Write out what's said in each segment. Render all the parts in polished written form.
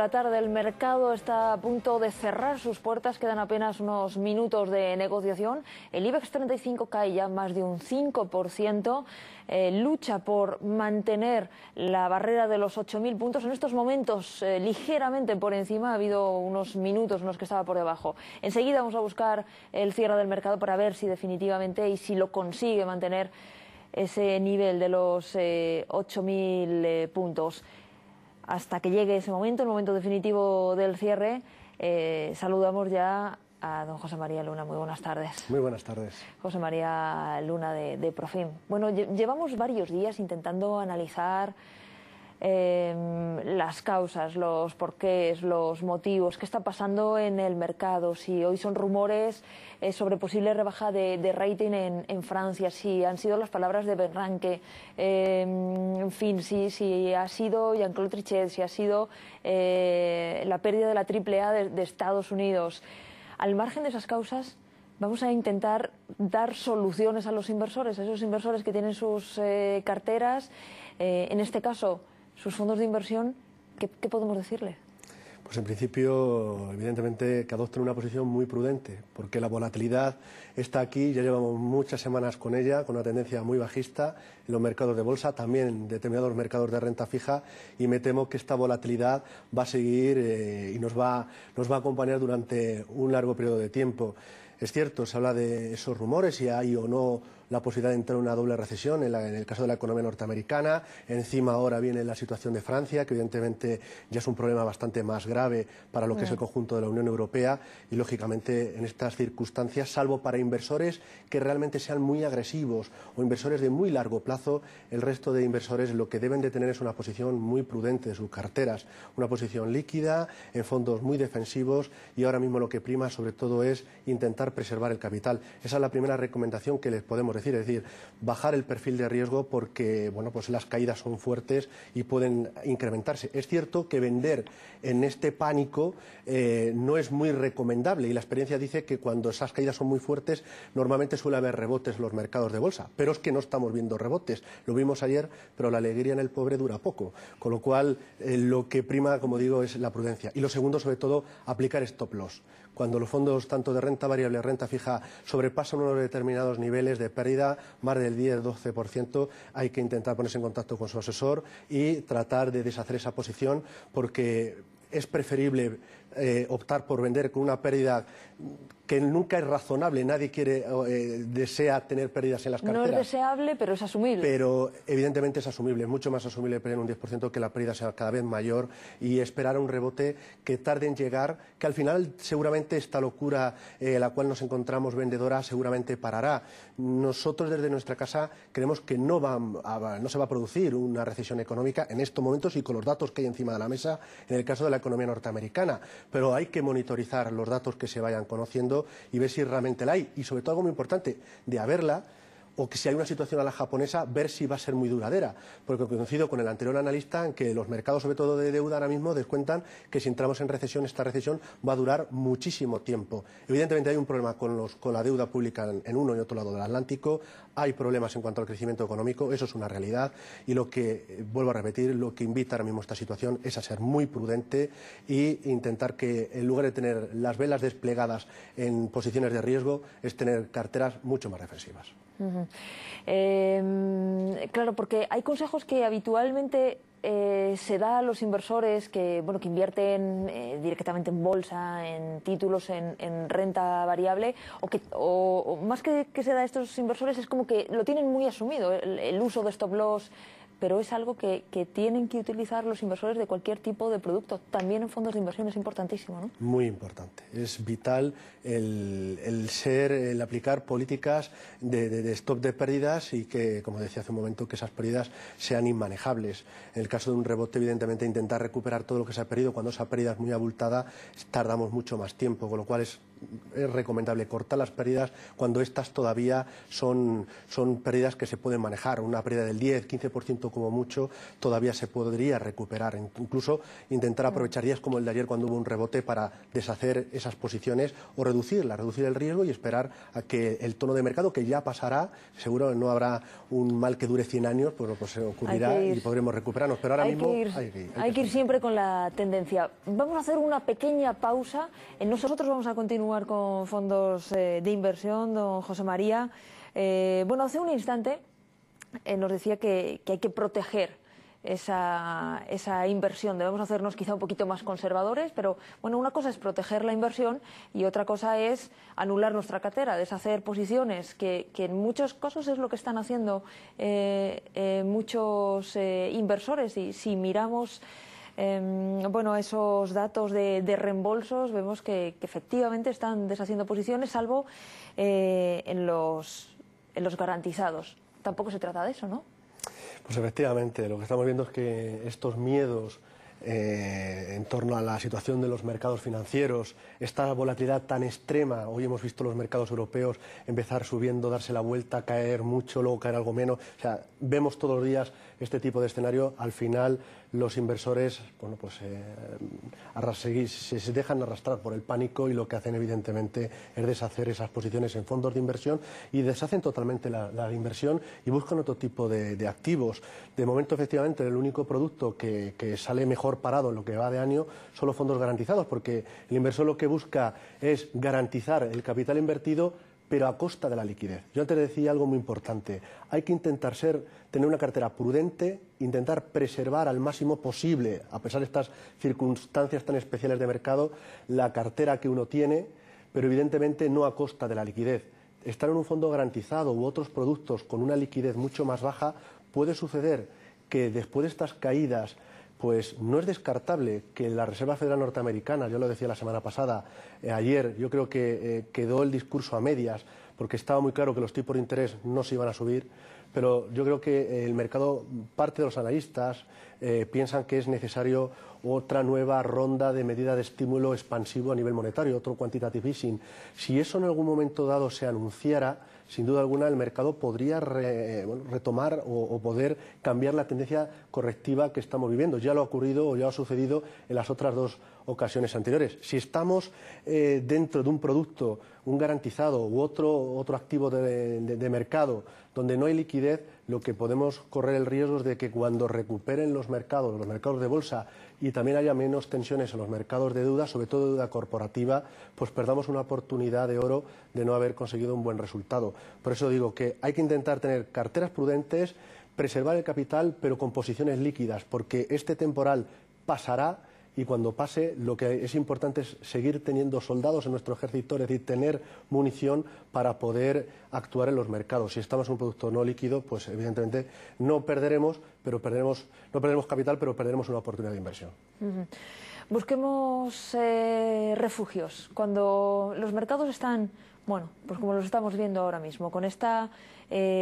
la tarde. El mercado está a punto de cerrar sus puertas. Quedan apenas unos minutos de negociación. El IBEX 35 cae ya más de un 5%. Lucha por mantener la barrera de los 8.000 puntos. En estos momentos ligeramente por encima. Ha habido unos minutos en los que estaba por debajo. Enseguida vamos a buscar el cierre del mercado para ver si definitivamente y si lo consigue mantener ese nivel de los 8.000 puntos. Hasta que llegue ese momento, el momento definitivo del cierre, saludamos ya a don José María Luna. Muy buenas tardes. Muy buenas tardes. José María Luna de Profim. Bueno, llevamos varios días intentando analizar las causas, los porqués, los motivos, qué está pasando en el mercado, si hoy son rumores sobre posible rebaja de rating en Francia, si han sido las palabras de Bernanke, en fin, si ha sido Jean-Claude Trichet, si ha sido la pérdida de la AAA de Estados Unidos. Al margen de esas causas, vamos a intentar dar soluciones a los inversores, a esos inversores que tienen sus carteras, en este caso sus fondos de inversión. ¿Qué podemos decirle? Pues en principio, evidentemente, que adopten una posición muy prudente, porque la volatilidad está aquí, ya llevamos muchas semanas con ella, con una tendencia muy bajista en los mercados de bolsa, también en determinados mercados de renta fija, y me temo que esta volatilidad va a seguir y nos va a acompañar durante un largo periodo de tiempo. Es cierto, se habla de esos rumores, si hay o no la posibilidad de entrar en una doble recesión en el caso de la economía norteamericana. Encima ahora viene la situación de Francia, que evidentemente ya es un problema bastante más grave para lo que es el conjunto de la Unión Europea, y lógicamente en estas circunstancias, salvo para inversores que realmente sean muy agresivos o inversores de muy largo plazo, el resto de inversores lo que deben de tener es una posición muy prudente de sus carteras, una posición líquida, en fondos muy defensivos, y ahora mismo lo que prima sobre todo es intentar preservar el capital. Esa es la primera recomendación que les podemos decir, es decir, bajar el perfil de riesgo porque bueno, pues las caídas son fuertes y pueden incrementarse. Es cierto que vender en este pánico no es muy recomendable, y la experiencia dice que cuando esas caídas son muy fuertes normalmente suele haber rebotes en los mercados de bolsa, pero es que no estamos viendo rebotes. Lo vimos ayer, pero la alegría en el pobre dura poco, con lo cual lo que prima, como digo, es la prudencia. Y lo segundo, sobre todo, aplicar stop loss. Cuando los fondos tanto de renta variable y renta fija sobrepasan unos determinados niveles de pérdida, más del 10-12%, hay que intentar ponerse en contacto con su asesor y tratar de deshacer esa posición, porque es preferible optar por vender con una pérdida que nunca es razonable. Nadie desea tener pérdidas en las carteras. No es deseable, pero es asumible. Pero evidentemente es asumible, es mucho más asumible perder un 10% que la pérdida sea cada vez mayor, y esperar a un rebote que tarde en llegar, que al final seguramente esta locura la cual nos encontramos vendedora seguramente parará. Nosotros desde nuestra casa creemos que no se va a producir una recesión económica en estos momentos y con los datos que hay encima de la mesa en el caso de la economía norteamericana, pero hay que monitorizar los datos que se vayan conociendo y ver si realmente la hay, y sobre todo algo muy importante, de haberla, o que si hay una situación a la japonesa, ver si va a ser muy duradera, porque coincido con el anterior analista en que los mercados, sobre todo de deuda, ahora mismo descuentan que si entramos en recesión, esta recesión va a durar muchísimo tiempo. Evidentemente hay un problema con la deuda pública en uno y otro lado del Atlántico, hay problemas en cuanto al crecimiento económico, eso es una realidad, y lo que, vuelvo a repetir, lo que invita ahora mismo esta situación es a ser muy prudente e intentar que, en lugar de tener las velas desplegadas en posiciones de riesgo, es tener carteras mucho más defensivas. Claro, porque hay consejos que habitualmente se da a los inversores que invierten directamente en bolsa, en títulos, en renta variable, o más que se da a estos inversores, es como que lo tienen muy asumido, el uso de stop loss, pero es algo que tienen que utilizar los inversores de cualquier tipo de producto. También en fondos de inversión es importantísimo, ¿no? Muy importante. Es vital el aplicar políticas de stop de pérdidas, y que, como decía hace un momento, que esas pérdidas sean inmanejables. En el caso de un rebote, evidentemente, intentar recuperar todo lo que se ha perdido. Cuando esa pérdida es muy abultada, tardamos mucho más tiempo, con lo cual es es recomendable cortar las pérdidas cuando estas todavía son pérdidas que se pueden manejar. Una pérdida del 10-15% como mucho todavía se podría recuperar. Incluso intentar aprovechar días como el de ayer cuando hubo un rebote para deshacer esas posiciones o reducir el riesgo y esperar a que el tono de mercado, que ya pasará, seguro no habrá un mal que dure 100 años, pues se ocurrirá y podremos recuperarnos. Pero ahora mismo hay que ir siempre con la tendencia. Vamos a hacer una pequeña pausa. Nosotros vamos a continuar con fondos de inversión, don José María. Bueno, hace un instante nos decía que hay que proteger esa inversión. Debemos hacernos quizá un poquito más conservadores, pero bueno, una cosa es proteger la inversión y otra cosa es anular nuestra cartera, deshacer posiciones, que en muchos casos es lo que están haciendo muchos inversores. Y si miramos bueno, esos datos de reembolsos, vemos que efectivamente están deshaciendo posiciones, salvo en los garantizados. Tampoco se trata de eso, ¿no? Pues efectivamente, lo que estamos viendo es que estos miedos en torno a la situación de los mercados financieros, esta volatilidad tan extrema, hoy hemos visto los mercados europeos empezar subiendo, darse la vuelta, caer mucho, luego caer algo menos, o sea, vemos todos los días este tipo de escenario. Al final los inversores, bueno, pues se dejan arrastrar por el pánico y lo que hacen evidentemente es deshacer esas posiciones en fondos de inversión y deshacen totalmente la inversión y buscan otro tipo de activos. De momento, efectivamente, el único producto que sale mejor parado en lo que va de año son los fondos garantizados, porque el inversor lo que busca es garantizar el capital invertido, pero a costa de la liquidez. Yo antes decía algo muy importante: hay que intentar tener una cartera prudente, intentar preservar al máximo posible, a pesar de estas circunstancias tan especiales de mercado, la cartera que uno tiene, pero evidentemente no a costa de la liquidez. Estar en un fondo garantizado u otros productos con una liquidez mucho más baja, puede suceder que después de estas caídas, pues no es descartable que la Reserva Federal Norteamericana, yo lo decía la semana pasada, ayer yo creo que quedó el discurso a medias, porque estaba muy claro que los tipos de interés no se iban a subir, pero yo creo que el mercado, parte de los analistas, piensan que es necesario otra nueva ronda de medida de estímulo expansivo a nivel monetario, otro quantitative easing. Si eso en algún momento dado se anunciara, sin duda alguna el mercado podría retomar o poder cambiar la tendencia correctiva que estamos viviendo. Ya lo ha ocurrido o ya ha sucedido en las otras dos ocasiones anteriores. Si estamos dentro de un producto, un garantizado u otro activo de mercado donde no hay liquidez, lo que podemos correr el riesgo es de que cuando recuperen los mercados de bolsa, y también haya menos tensiones en los mercados de deuda, sobre todo deuda corporativa, pues perdamos una oportunidad de oro de no haber conseguido un buen resultado. Por eso digo que hay que intentar tener carteras prudentes, preservar el capital, pero con posiciones líquidas, porque este temporal pasará. Y cuando pase, lo que es importante es seguir teniendo soldados en nuestro ejército, es decir, tener munición para poder actuar en los mercados. Si estamos en un producto no líquido, pues evidentemente no perderemos capital, pero perderemos una oportunidad de inversión. Busquemos refugios. Cuando los mercados están, bueno, pues como los estamos viendo ahora mismo, con esta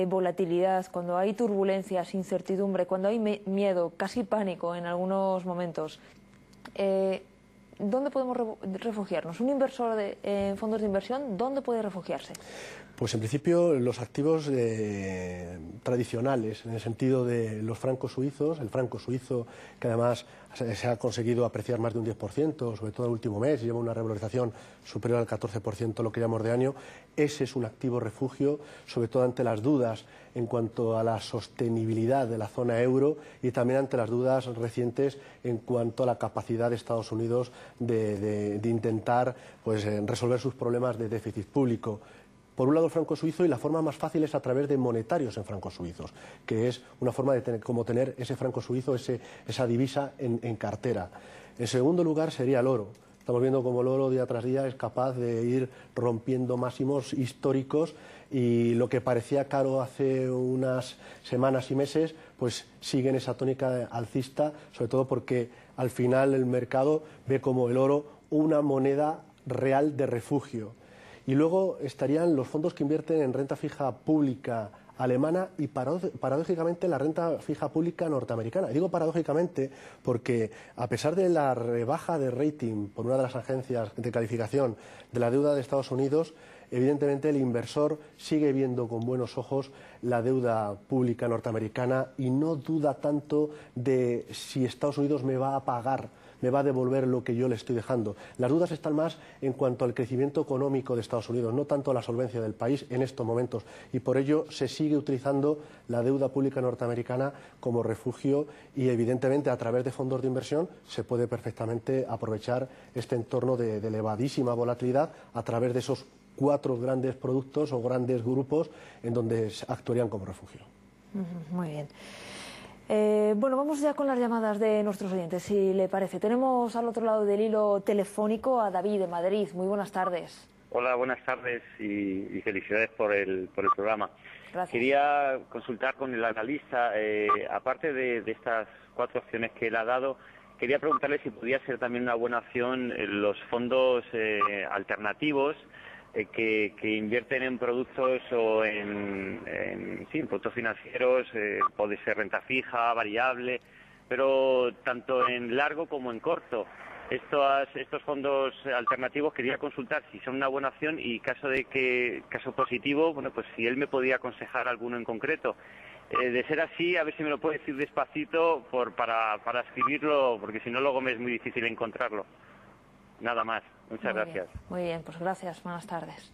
volatilidad, cuando hay turbulencias, incertidumbre, cuando hay miedo, casi pánico en algunos momentos, ¿dónde podemos refugiarnos? Un inversor en fondos de inversión, ¿dóde puede refugiarse? Pues en principio los activos tradicionales, en el sentido de los francos suizos, el franco suizo, que además se ha conseguido apreciar más de un 10%, sobre todo el último mes, lleva una revalorización superior al 14% lo que llamamos de año. Ese es un activo refugio, sobre todo ante las dudas en cuanto a la sostenibilidad de la zona euro y también ante las dudas recientes en cuanto a la capacidad de Estados Unidos de intentar pues, resolver sus problemas de déficit público. Por un lado el franco suizo, y la forma más fácil es a través de monetarios en francos suizos, que es una forma de tener ese franco suizo, esa divisa en cartera. En segundo lugar sería el oro. Estamos viendo cómo el oro día tras día es capaz de ir rompiendo máximos históricos, y lo que parecía caro hace unas semanas y meses, pues sigue en esa tónica alcista, sobre todo porque al final el mercado ve como el oro una moneda real de refugio. Y luego estarían los fondos que invierten en renta fija pública alemana y paradójicamente la renta fija pública norteamericana. Y digo paradójicamente porque a pesar de la rebaja de rating por una de las agencias de calificación de la deuda de Estados Unidos, evidentemente el inversor sigue viendo con buenos ojos la deuda pública norteamericana y no duda tanto de si Estados Unidos me va a pagar, me va a devolver lo que yo le estoy dejando. Las dudas están más en cuanto al crecimiento económico de Estados Unidos, no tanto a la solvencia del país en estos momentos. Y por ello se sigue utilizando la deuda pública norteamericana como refugio y, evidentemente, a través de fondos de inversión se puede perfectamente aprovechar este entorno de elevadísima volatilidad a través de esos 4 grandes productos o grandes grupos en donde actuarían como refugio. Muy bien. Bueno, vamos ya con las llamadas de nuestros oyentes, si le parece. Tenemos al otro lado del hilo telefónico a David de Madrid. Muy buenas tardes. Hola, buenas tardes y felicidades por el programa. Gracias. Quería consultar con el analista, aparte de estas 4 opciones que él ha dado, quería preguntarle si podía ser también una buena opción los fondos alternativos que invierten en productos o en productos financieros, puede ser renta fija, variable, pero tanto en largo como en corto. Estos fondos alternativos quería consultar si son una buena opción y caso positivo, bueno, pues si él me podía aconsejar alguno en concreto. De ser así, a ver si me lo puede decir despacito para escribirlo, porque si no luego me es muy difícil encontrarlo. Nada más. Muchas gracias. Muy bien, pues gracias. Buenas tardes.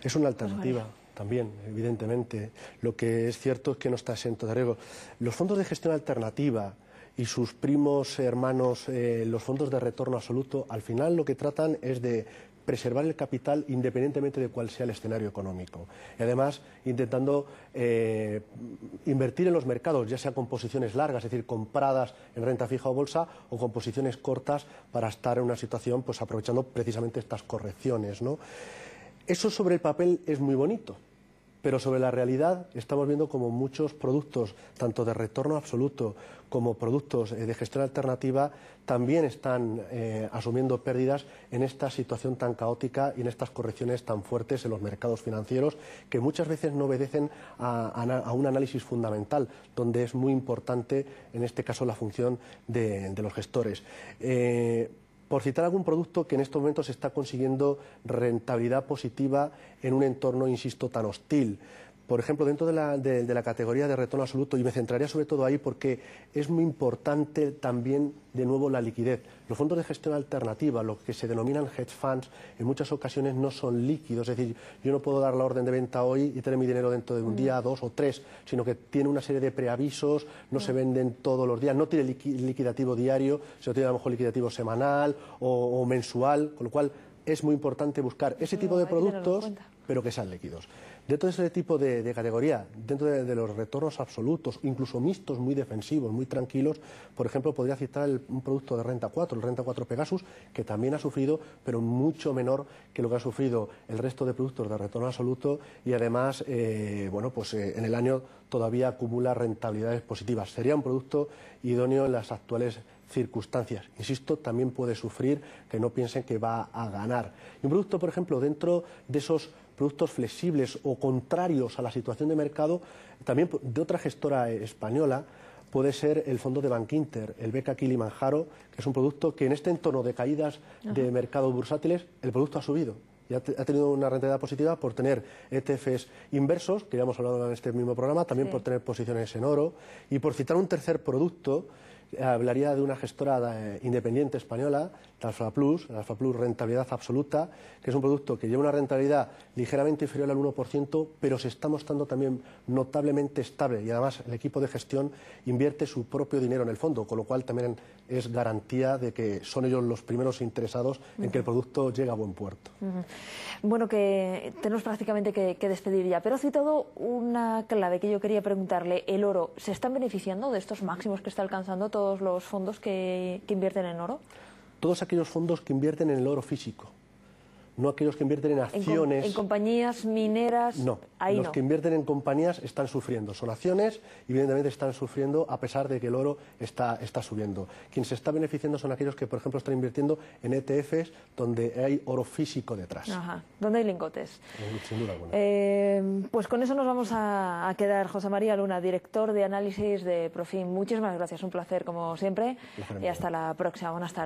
Es una alternativa también, evidentemente. Lo que es cierto es que no está exento de riesgo. Los fondos de gestión alternativa y sus primos hermanos, los fondos de retorno absoluto, al final lo que tratan es de preservar el capital independientemente de cuál sea el escenario económico. Y además, intentando invertir en los mercados, ya sea con posiciones largas, es decir, compradas en renta fija o bolsa, o con posiciones cortas para estar en una situación, pues aprovechando precisamente estas correcciones, ¿no? Eso sobre el papel es muy bonito, pero sobre la realidad estamos viendo como muchos productos, tanto de retorno absoluto como productos de gestión alternativa, también están asumiendo pérdidas en esta situación tan caótica y en estas correcciones tan fuertes en los mercados financieros, que muchas veces no obedecen a un análisis fundamental, donde es muy importante, en este caso, la función de los gestores. Por citar algún producto que en estos momentos está consiguiendo rentabilidad positiva en un entorno, insisto, tan hostil. Por ejemplo, dentro de la categoría de retorno absoluto, y me centraría sobre todo ahí porque es muy importante también, de nuevo, la liquidez. Los fondos de gestión alternativa, lo que se denominan hedge funds, en muchas ocasiones no son líquidos. Es decir, yo no puedo dar la orden de venta hoy y tener mi dinero dentro de un día, 2 o 3, sino que tiene una serie de preavisos, no se venden todos los días, no tiene liquidativo diario, sino tiene a lo mejor liquidativo semanal o mensual, con lo cual es muy importante buscar ese tipo de productos, pero que sean líquidos. Dentro de ese tipo de categoría, dentro de los retornos absolutos, incluso mixtos, muy defensivos, muy tranquilos, por ejemplo, podría citar un producto de Renta 4, el Renta 4 Pegasus, que también ha sufrido, pero mucho menor que lo que ha sufrido el resto de productos de retorno absoluto y además, en el año todavía acumula rentabilidades positivas. Sería un producto idóneo en las actuales circunstancias. Insisto, también puede sufrir, que no piensen que va a ganar. Y un producto, por ejemplo, dentro de esos productos flexibles o contrarios a la situación de mercado, también de otra gestora española, puede ser el fondo de Bankinter, el BK Kilimanjaro, que es un producto que en este entorno de caídas de mercados bursátiles, el producto ha subido. Y ha tenido una rentabilidad positiva por tener ETFs inversos, que ya hemos hablado en este mismo programa, también por tener posiciones en oro. Y por citar un tercer producto, hablaría de una gestora independiente española, la Alfa Plus Rentabilidad Absoluta, que es un producto que lleva una rentabilidad ligeramente inferior al 1%, pero se está mostrando también notablemente estable y además el equipo de gestión invierte su propio dinero en el fondo, con lo cual también es garantía de que son ellos los primeros interesados en que el producto llegue a buen puerto. Bueno, que tenemos prácticamente que despedir ya, pero ha citado una clave que yo quería preguntarle. ¿El oro se están beneficiando de estos máximos que está alcanzando todos los fondos que invierten en oro? Todos aquellos fondos que invierten en el oro físico, no aquellos que invierten en acciones. En compañías mineras, no, ahí los no. que invierten en compañías están sufriendo, son acciones y evidentemente están sufriendo a pesar de que el oro está subiendo. Quien se está beneficiando son aquellos que, por ejemplo, están invirtiendo en ETFs donde hay oro físico detrás. Ajá, donde hay lingotes. Sin duda alguna. Pues con eso nos vamos a quedar. José María Luna, director de análisis de Profim. Muchísimas gracias, un placer como siempre y hasta la próxima. Buenas tardes.